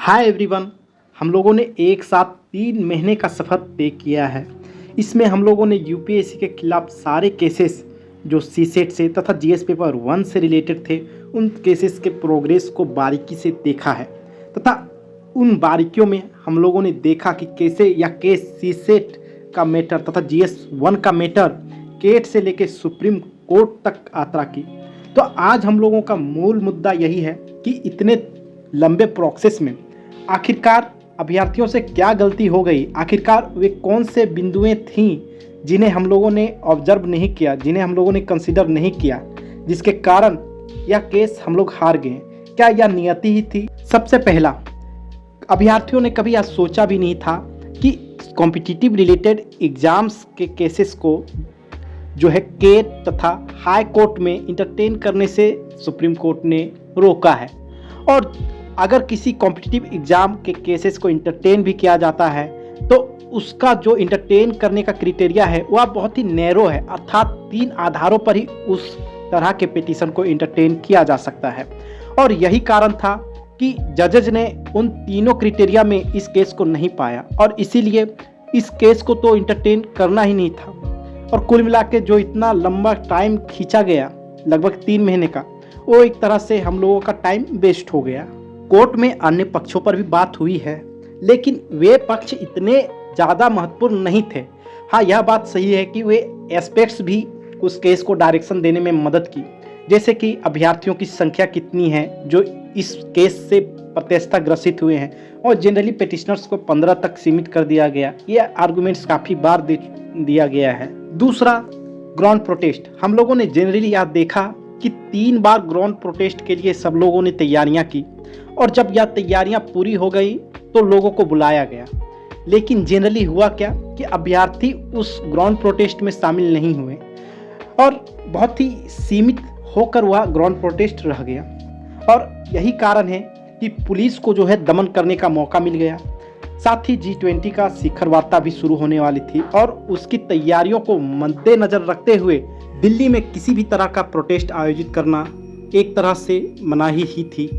Hi everyone. हम लोगों ने एक साथ 3 महीने का सफ़र तय किया है। इसमें हम लोगों ने यूपीएससी के खिलाफ सारे केसेस जो सीसेट से तथा जीएस पेपर 1 से रिलेटेड थे उन केसेस के प्रोग्रेस को बारीकी से देखा है तथा उन बारीकियों में हम लोगों ने देखा कि कैसे यह केस सीसेट का मैटर तथा जीएस 1 का मैटर केट से लेकर सुप्रीम कोर्ट तक यात्रा की। तो आज हम लोगों का मूल मुद्दा यही है कि इतने लंबे प्रोसेस में आखिरकार अभ्यर्थियों से क्या गलती हो गई, आखिरकार वे कौन से बिंदुएं थीं जिन्हें हम लोगों ने ऑब्जर्व नहीं किया, जिन्हें हम लोगों ने कंसीडर नहीं किया, जिसके कारण यह केस हम लोग हार गए। क्या यह नियति ही थी? सबसे पहला, अभ्यर्थियों ने कभी यह सोचा भी नहीं था कि कॉम्पिटिटिव रिलेटेड एग्जाम्स के केसेस को जो है केट तथा हाई कोर्ट में इंटरटेन करने से सुप्रीम कोर्ट ने रोका है। और अगर किसी कॉम्पिटिटिव एग्ज़ाम के केसेस को इंटरटेन भी किया जाता है तो उसका जो इंटरटेन करने का क्राइटेरिया है वह बहुत ही नैरो है, अर्थात 3 आधारों पर ही उस तरह के पिटीशन को इंटरटेन किया जा सकता है। और यही कारण था कि जजेज ने उन तीनों क्राइटेरिया में इस केस को नहीं पाया और इसीलिए इस केस को तो इंटरटेन करना ही नहीं था। और कुल मिला के जो इतना लंबा टाइम खींचा गया, लगभग 3 महीने का, वो एक तरह से हम लोगों का टाइम वेस्ट हो गया। कोर्ट में अन्य पक्षों पर भी बात हुई है, लेकिन वे पक्ष इतने ज़्यादा महत्वपूर्ण नहीं थे। हाँ, यह बात सही है कि वे एस्पेक्ट्स भी उस केस को डायरेक्शन देने में मदद की, जैसे कि अभ्यर्थियों की संख्या कितनी है जो इस केस से प्रत्यक्षता ग्रसित हुए हैं, और जनरली पिटिशनर्स को 15 तक सीमित कर दिया गया। ये आर्गूमेंट्स काफ़ी बार दिया गया है। दूसरा, ग्राउंड प्रोटेस्ट। हम लोगों ने जनरली यह देखा कि 3 बार ग्राउंड प्रोटेस्ट के लिए सब लोगों ने तैयारियां की और जब यह तैयारियां पूरी हो गई तो लोगों को बुलाया गया। लेकिन जनरली हुआ क्या कि अभ्यर्थी उस ग्राउंड प्रोटेस्ट में शामिल नहीं हुए और बहुत ही सीमित होकर वह ग्राउंड प्रोटेस्ट रह गया। और यही कारण है कि पुलिस को जो है दमन करने का मौका मिल गया। साथ ही G20 का शिखर वार्ता भी शुरू होने वाली थी और उसकी तैयारियों को मद्देनजर रखते हुए दिल्ली में किसी भी तरह का प्रोटेस्ट आयोजित करना एक तरह से मनाही ही थी।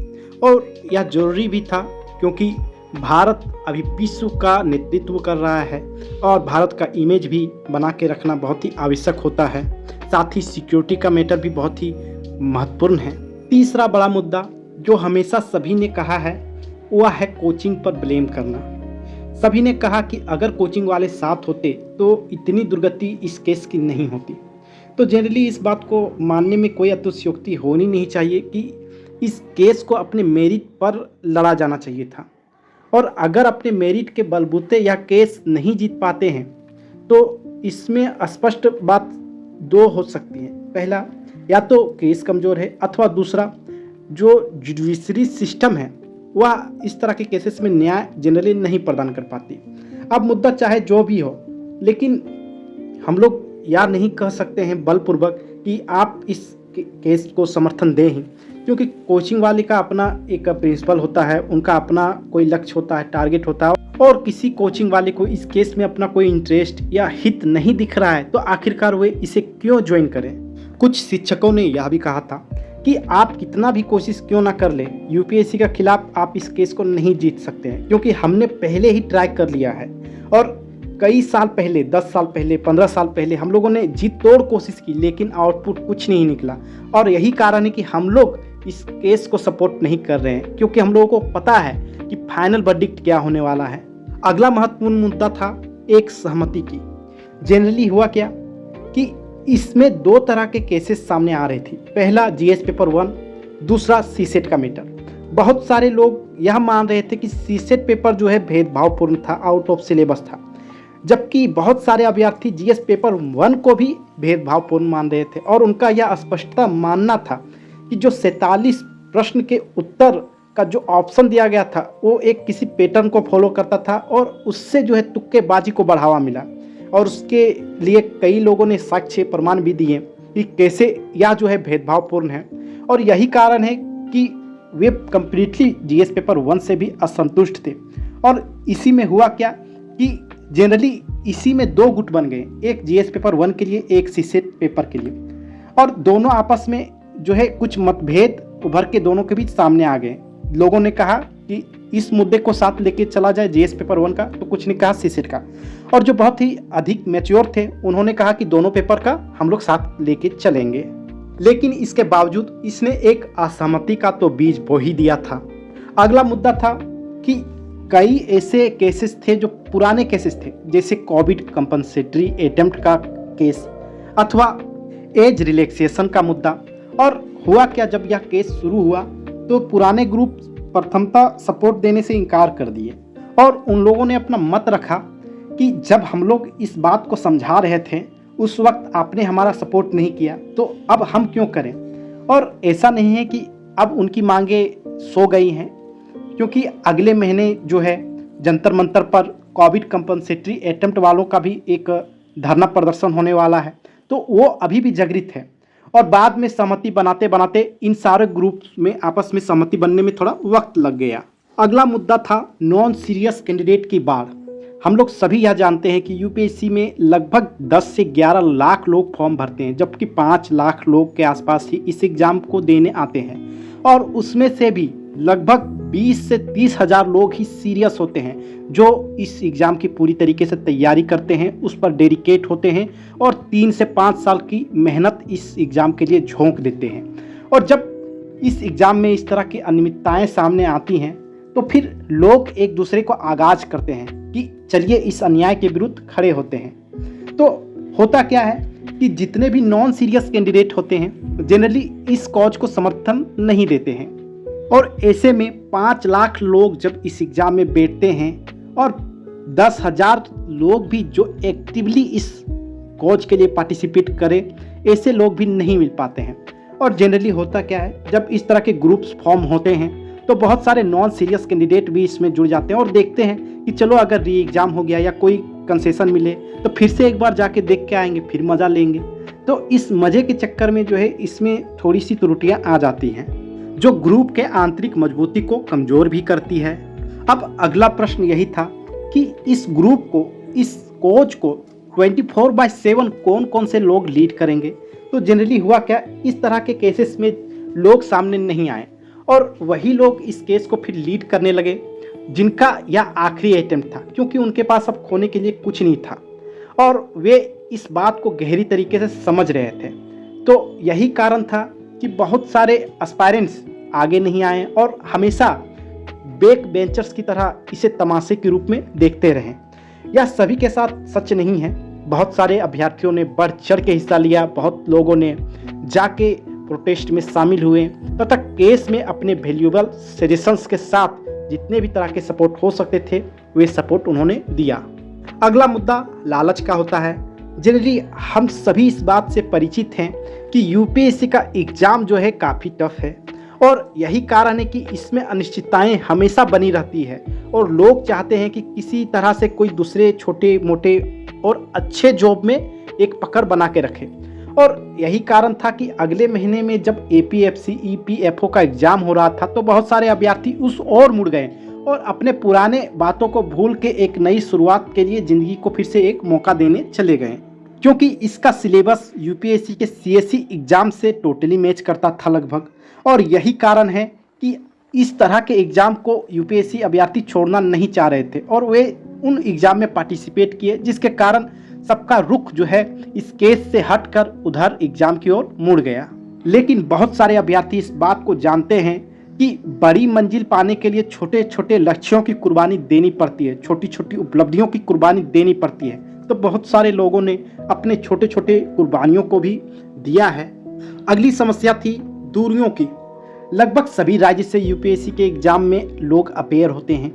और यह जरूरी भी था क्योंकि भारत अभी विश्व का नेतृत्व कर रहा है और भारत का इमेज भी बना के रखना बहुत ही आवश्यक होता है। साथ ही सिक्योरिटी का मैटर भी बहुत ही महत्वपूर्ण है। तीसरा बड़ा मुद्दा जो हमेशा सभी ने कहा है वह है कोचिंग पर ब्लेम करना। सभी ने कहा कि अगर कोचिंग वाले साथ होते तो इतनी दुर्गति इस केस की नहीं होती। तो जनरली इस बात को मानने में कोई अतिशयोक्ति होनी नहीं चाहिए कि इस केस को अपने मेरिट पर लड़ा जाना चाहिए था। और अगर अपने मेरिट के बलबूते यह केस नहीं जीत पाते हैं तो इसमें स्पष्ट बात 2 हो सकती है। पहला, या तो केस कमज़ोर है, अथवा दूसरा, जो जुडिशरी सिस्टम है वह इस तरह के केसेस में न्याय जनरली नहीं प्रदान कर पाती। अब मुद्दा चाहे जो भी हो, लेकिन हम लोग यह नहीं कह सकते हैं बलपूर्वक कि आप इस केस को समर्थन दें ही, क्योंकि कोचिंग वाले का अपना एक प्रिंसिपल होता है, उनका अपना कोई लक्ष्य होता है, टारगेट होता है, और किसी कोचिंग वाले को इस केस में अपना कोई इंटरेस्ट या हित नहीं दिख रहा है तो आखिरकार वे इसे क्यों ज्वाइन करें। कुछ शिक्षकों ने यह भी कहा था कि आप कितना भी कोशिश क्यों ना कर ले, यूपीएससी के खिलाफ आप इस केस को नहीं जीत सकते हैं, क्योंकि हमने पहले ही ट्राई कर लिया है और कई साल पहले, 10 साल पहले, 15 साल पहले हम लोगों ने जी तोड़ कोशिश की, लेकिन आउटपुट कुछ नहीं निकला। और यही कारण है कि हम लोग इस केस को सपोर्ट नहीं कर रहे हैं, क्योंकि हम लोगों को पता है कि फाइनल वर्डिक्ट क्या होने वाला है। अगला महत्वपूर्ण मुद्दा था एक सहमति की। जनरली हुआ क्या कि इसमें 2 तरह के केसेस सामने आ रहे थे। पहला जीएस पेपर 1, दूसरा सीसेट का मैटर। बहुत सारे लोग यह मान रहे थे कि सीसेट पेपर जो है भेदभावपूर्ण था, आउट ऑफ सिलेबस था, जबकि बहुत सारे अभ्यर्थी जीएस पेपर 1 को भी भेदभावपूर्ण मान रहे थे और उनका यह स्पष्टता मानना था कि जो 47 प्रश्न के उत्तर का जो ऑप्शन दिया गया था वो एक किसी पैटर्न को फॉलो करता था और उससे जो है तुक्केबाजी को बढ़ावा मिला। और उसके लिए कई लोगों ने साक्ष्य प्रमाण भी दिए कि कैसे यह जो है भेदभावपूर्ण है। और यही कारण है कि वे कंप्लीटली जीएस पेपर 1 से भी असंतुष्ट थे। और इसी में हुआ क्या कि जनरली इसी में 2 गुट बन गए, एक जीएस पेपर 1 के लिए, एक सीसेट पेपर के लिए, और दोनों आपस में जो है कुछ मतभेद उभर के दोनों के बीच सामने आ गए। लोगों ने कहा कि इस मुद्दे को साथ लेके चला जाए जीएस पेपर 1 का, तो कुछ ने कहा सीसेट का। और जो बहुत ही अधिक मैच्योर थे उन्होंने कहा कि दोनों पेपर का हम लोग साथ लेके चलेंगे। लेकिन इसके बावजूद इसने एक असहमति का तो बीज बो ही दिया था। अगला मुद्दा था कि कई ऐसे केसेस थे जो पुराने केसेस थे, जैसे कोविड कंपनसेटरी अटेम्प्ट का केस अथवा एज रिलैक्सेशन का मुद्दा। और हुआ क्या, जब यह केस शुरू हुआ तो पुराने ग्रुप प्रथमता सपोर्ट देने से इनकार कर दिए और उन लोगों ने अपना मत रखा कि जब हम लोग इस बात को समझा रहे थे उस वक्त आपने हमारा सपोर्ट नहीं किया, तो अब हम क्यों करें। और ऐसा नहीं है कि अब उनकी मांगे सो गई हैं, क्योंकि अगले महीने जो है जंतर मंतर पर कोविड कंपनसेटरी अटेम्प्ट वालों का भी एक धरना प्रदर्शन होने वाला है, तो वो अभी भी जागृत है। और बाद में सहमति बनाते बनाते इन सारे ग्रुप्स में आपस में सहमति बनने में थोड़ा वक्त लग गया। अगला मुद्दा था नॉन सीरियस कैंडिडेट की बाढ़। हम लोग सभी यह जानते हैं कि यूपीएससी में लगभग 10 से 11 लाख लोग फॉर्म भरते हैं, जबकि 5 लाख लोग के आसपास ही इस एग्ज़ाम को देने आते हैं। और उसमें से भी लगभग 20 से 30 हज़ार लोग ही सीरियस होते हैं, जो इस एग्ज़ाम की पूरी तरीके से तैयारी करते हैं, उस पर डेडिकेट होते हैं और 3 से 5 साल की मेहनत इस एग्ज़ाम के लिए झोंक देते हैं। और जब इस एग्ज़ाम में इस तरह की अनियमितताएं सामने आती हैं तो फिर लोग एक दूसरे को आगाज करते हैं कि चलिए इस अन्याय के विरुद्ध खड़े होते हैं। तो होता क्या है कि जितने भी नॉन सीरियस कैंडिडेट होते हैं जनरली इस कॉज को समर्थन नहीं देते हैं। और ऐसे में 5 लाख लोग जब इस एग्ज़ाम में बैठते हैं और 10,000 लोग भी जो एक्टिवली इस कॉज के लिए पार्टिसिपेट करें, ऐसे लोग भी नहीं मिल पाते हैं। और जनरली होता क्या है, जब इस तरह के ग्रुप्स फॉर्म होते हैं तो बहुत सारे नॉन सीरियस कैंडिडेट भी इसमें जुड़ जाते हैं और देखते हैं कि चलो अगर री एग्ज़ाम हो गया या कोई कंसेशन मिले तो फिर से एक बार जाके देख के आएंगे, फिर मज़ा लेंगे। तो इस मज़े के चक्कर में जो है इसमें थोड़ी सी त्रुटियाँ आ जाती हैं, जो ग्रुप के आंतरिक मजबूती को कमज़ोर भी करती है। अब अगला प्रश्न यही था कि इस ग्रुप को, इस कोच को 24/7 कौन कौन से लोग लीड करेंगे। तो जनरली हुआ क्या, इस तरह के केसेस में लोग सामने नहीं आए और वही लोग इस केस को फिर लीड करने लगे जिनका यह आखिरी अटेम्प्ट था, क्योंकि उनके पास अब खोने के लिए कुछ नहीं था और वे इस बात को गहरी तरीके से समझ रहे थे। तो यही कारण था कि बहुत सारे एस्पायरेंट्स आगे नहीं आए और हमेशा बैक बेंचर्स की तरह इसे तमाशे के रूप में देखते रहे। यह सभी के साथ सच नहीं है, बहुत सारे अभ्यर्थियों ने बढ़ चढ़ के हिस्सा लिया, बहुत लोगों ने जाके प्रोटेस्ट में शामिल हुए तथा केस में अपने वैल्यूएबल सजेशंस के साथ जितने भी तरह के सपोर्ट हो सकते थे वे सपोर्ट उन्होंने दिया। अगला मुद्दा लालच का होता है। जनरली हम सभी इस बात से परिचित हैं कि यूपीएससी का एग्ज़ाम जो है काफ़ी टफ है और यही कारण है कि इसमें अनिश्चितताएं हमेशा बनी रहती है और लोग चाहते हैं कि किसी तरह से कोई दूसरे छोटे मोटे और अच्छे जॉब में एक पकड़ बना के रखे। और यही कारण था कि अगले महीने में जब एपीएफसी ईपीएफओ का एग्ज़ाम हो रहा था तो बहुत सारे अभ्यर्थी उस ओर मुड़ गए और अपने पुराने बातों को भूल के एक नई शुरुआत के लिए ज़िंदगी को फिर से एक मौका देने चले गए, क्योंकि इसका सिलेबस यूपीएससी के सीएससी एग्ज़ाम से टोटली मैच करता था लगभग। और यही कारण है कि इस तरह के एग्ज़ाम को यूपीएससी अभ्यर्थी छोड़ना नहीं चाह रहे थे और वे उन एग्ज़ाम में पार्टिसिपेट किए, जिसके कारण सबका रुख जो है इस केस से हटकर उधर एग्ज़ाम की ओर मुड़ गया। लेकिन बहुत सारे अभ्यर्थी इस बात को जानते हैं कि बड़ी मंजिल पाने के लिए छोटे छोटे लक्ष्यों की कुर्बानी देनी पड़ती है, छोटी छोटी उपलब्धियों की कुर्बानी देनी पड़ती है। तो बहुत सारे लोगों ने अपने छोटे छोटे कुर्बानियों को भी दिया है। अगली समस्या थी दूरियों की। लगभग सभी राज्य से यूपीएससी के एग्ज़ाम में लोग अपेयर होते हैं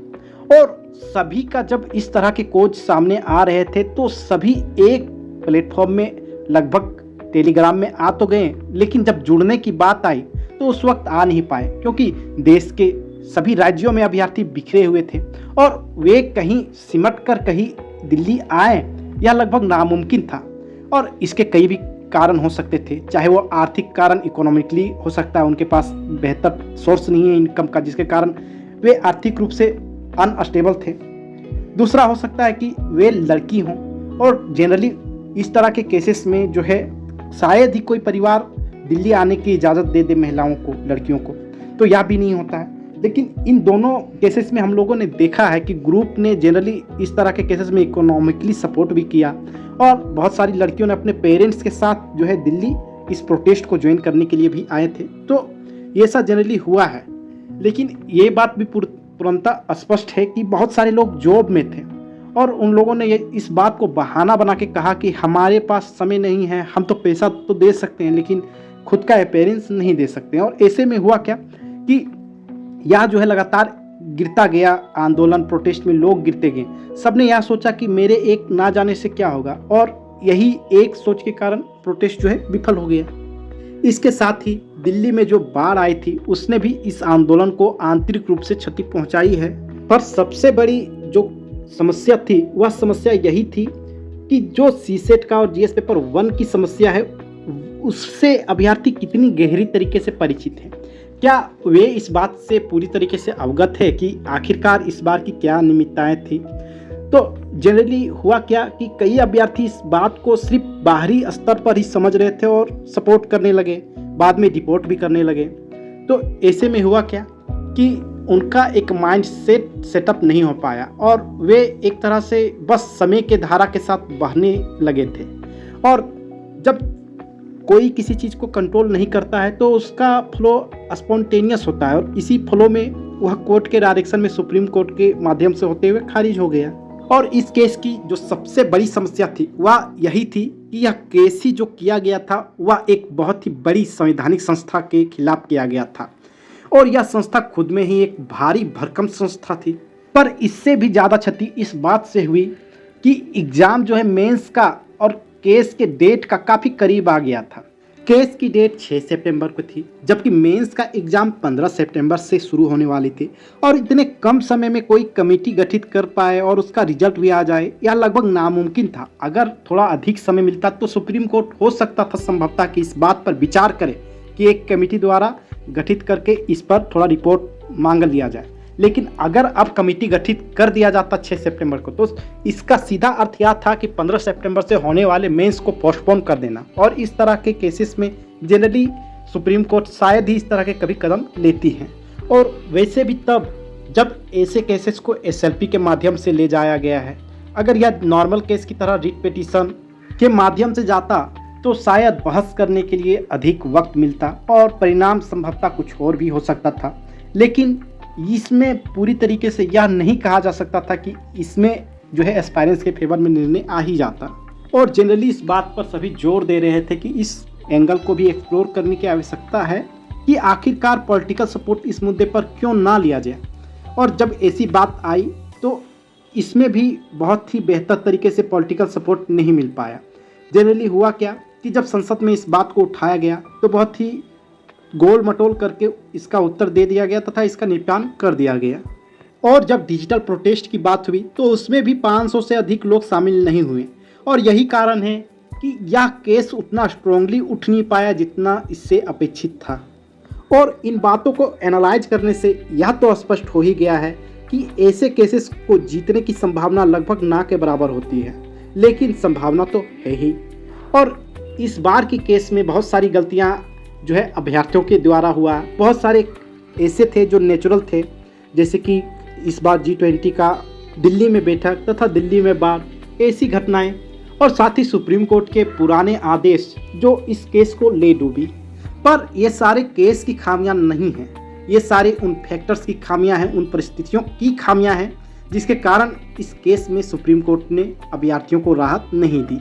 और सभी का जब इस तरह के कोच सामने आ रहे थे तो सभी एक प्लेटफॉर्म में लगभग टेलीग्राम में आ तो गए, लेकिन जब जुड़ने की बात आई तो उस वक्त आ नहीं पाए, क्योंकि देश के सभी राज्यों में अभ्यर्थी बिखरे हुए थे और वे कहीं सिमट कर कहीं दिल्ली आए यह लगभग नामुमकिन था। और इसके कई भी कारण हो सकते थे, चाहे वो आर्थिक कारण, इकोनॉमिकली हो सकता है उनके पास बेहतर सोर्स नहीं है इनकम का, जिसके कारण वे आर्थिक रूप से अनस्टेबल थे। दूसरा हो सकता है कि वे लड़की हों और जनरली इस तरह के केसेस में जो है शायद ही कोई परिवार दिल्ली आने की इजाज़त दे दे महिलाओं को, लड़कियों को, तो यह भी नहीं होता है। लेकिन इन दोनों केसेस में हम लोगों ने देखा है कि ग्रुप ने जनरली इस तरह के केसेस में इकोनॉमिकली सपोर्ट भी किया और बहुत सारी लड़कियों ने अपने पेरेंट्स के साथ जो है दिल्ली इस प्रोटेस्ट को ज्वाइन करने के लिए भी आए थे। तो ये सब जनरली हुआ है, लेकिन ये बात भी पूर्णतः स्पष्ट है कि बहुत सारे लोग जॉब में थे और उन लोगों ने ये इस बात को बहाना बना के कहा कि हमारे पास समय नहीं है, हम तो पैसा तो दे सकते हैं लेकिन खुद का अपीयरेंस नहीं दे सकते हैं। और ऐसे में हुआ क्या कि यह जो है लगातार गिरता गया, आंदोलन प्रोटेस्ट में लोग गिरते गए। सबने यह सोचा कि मेरे एक ना जाने से क्या होगा, और यही एक सोच के कारण प्रोटेस्ट जो है विफल हो गया। इसके साथ ही दिल्ली में जो बाढ़ आई थी उसने भी इस आंदोलन को आंतरिक रूप से क्षति पहुंचाई है। पर सबसे बड़ी जो समस्या थी वह समस्या यही थी कि जो सीसेट का और जीएस पेपर 1 की समस्या है उससे अभ्यर्थी कितनी गहरी तरीके से परिचित हैं। क्या वे इस बात से पूरी तरीके से अवगत है कि आखिरकार इस बार की क्या निमित्ताएं थी। तो जनरली हुआ क्या कि कई अभ्यर्थी इस बात को सिर्फ बाहरी स्तर पर ही समझ रहे थे और सपोर्ट करने लगे, बाद में डिपोर्ट भी करने लगे। तो ऐसे में हुआ क्या कि उनका एक माइंड सेटअप नहीं हो पाया और वे एक तरह से बस समय के धारा के साथ बहने लगे थे। और जब कोई किसी चीज़ को कंट्रोल नहीं करता है तो उसका फ्लो स्पॉन्टेनियस होता है, और इसी फ्लो में वह कोर्ट के डायरेक्शन में सुप्रीम कोर्ट के माध्यम से होते हुए खारिज हो गया। और इस केस की जो सबसे बड़ी समस्या थी वह यही थी कि यह केस ही जो किया गया था वह एक बहुत ही बड़ी संवैधानिक संस्था के खिलाफ किया गया था, और यह संस्था खुद में ही एक भारी भरकम संस्था थी। पर इससे भी ज़्यादा क्षति इस बात से हुई कि एग्ज़ाम जो है मेंस का और केस के डेट का काफ़ी करीब आ गया था। केस की डेट 6 सितंबर को थी, जबकि मेंस का एग्ज़ाम 15 सितंबर से शुरू होने वाली थी। और इतने कम समय में कोई कमेटी गठित कर पाए और उसका रिजल्ट भी आ जाए, यह लगभग नामुमकिन था। अगर थोड़ा अधिक समय मिलता तो सुप्रीम कोर्ट हो सकता था संभवतः कि इस बात पर विचार करे कि एक कमेटी द्वारा गठित करके इस पर थोड़ा रिपोर्ट मांग लिया जाए। लेकिन अगर अब कमेटी गठित कर दिया जाता 6 सितंबर को तो इसका सीधा अर्थ यह था कि 15 सितंबर से होने वाले मेंस को पोस्टपोन कर देना। और इस तरह के केसेस में जनरली सुप्रीम कोर्ट शायद ही इस तरह के कभी कदम लेती है। और वैसे भी तब जब ऐसे केसेस को एसएलपी के माध्यम से ले जाया गया है, अगर यह नॉर्मल केस की तरह रिट पिटीशन के माध्यम से जाता तो शायद बहस करने के लिए अधिक वक्त मिलता और परिणाम संभवतः कुछ और भी हो सकता था। लेकिन इसमें पूरी तरीके से यह नहीं कहा जा सकता था कि इसमें जो है एस्पायरेंट्स के फेवर में निर्णय आ ही जाता। और जनरली इस बात पर सभी जोर दे रहे थे कि इस एंगल को भी एक्सप्लोर करने की आवश्यकता है कि आखिरकार पॉलिटिकल सपोर्ट इस मुद्दे पर क्यों ना लिया जाए। और जब ऐसी बात आई तो इसमें भी बहुत ही बेहतर तरीके से पॉलिटिकल सपोर्ट नहीं मिल पाया। जनरली हुआ क्या कि जब संसद में इस बात को उठाया गया तो बहुत ही गोल मटोल करके इसका उत्तर दे दिया गया तथा इसका निपटान कर दिया गया। और जब डिजिटल प्रोटेस्ट की बात हुई तो उसमें भी 500 से अधिक लोग शामिल नहीं हुए, और यही कारण है कि यह केस उतना स्ट्रांगली उठ नहीं पाया जितना इससे अपेक्षित था। और इन बातों को एनालाइज करने से यह तो स्पष्ट हो ही गया है कि ऐसे केसेस को जीतने की संभावना लगभग ना के बराबर होती है, लेकिन संभावना तो है ही। और इस बार की केस में बहुत सारी गलतियां जो है अभ्यर्थियों के द्वारा हुआ। बहुत सारे ऐसे थे जो नेचुरल थे, जैसे कि इस बार G20 का दिल्ली में बैठक तथा दिल्ली में बाढ़, ऐसी घटनाएं, और साथ ही सुप्रीम कोर्ट के पुराने आदेश जो इस केस को ले डूबी। पर ये सारे केस की खामियां नहीं हैं, ये सारे उन फैक्टर्स की खामियां हैं, उन परिस्थितियों की खामियां हैं जिसके कारण इस केस में सुप्रीम कोर्ट ने अभ्यर्थियों को राहत नहीं दी।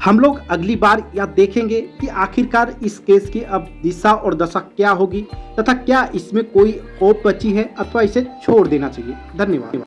हम लोग अगली बार यह देखेंगे कि आखिरकार इस केस की अब दिशा और दशा क्या होगी तथा क्या इसमें कोई होप बची है अथवा इसे छोड़ देना चाहिए। धन्यवाद।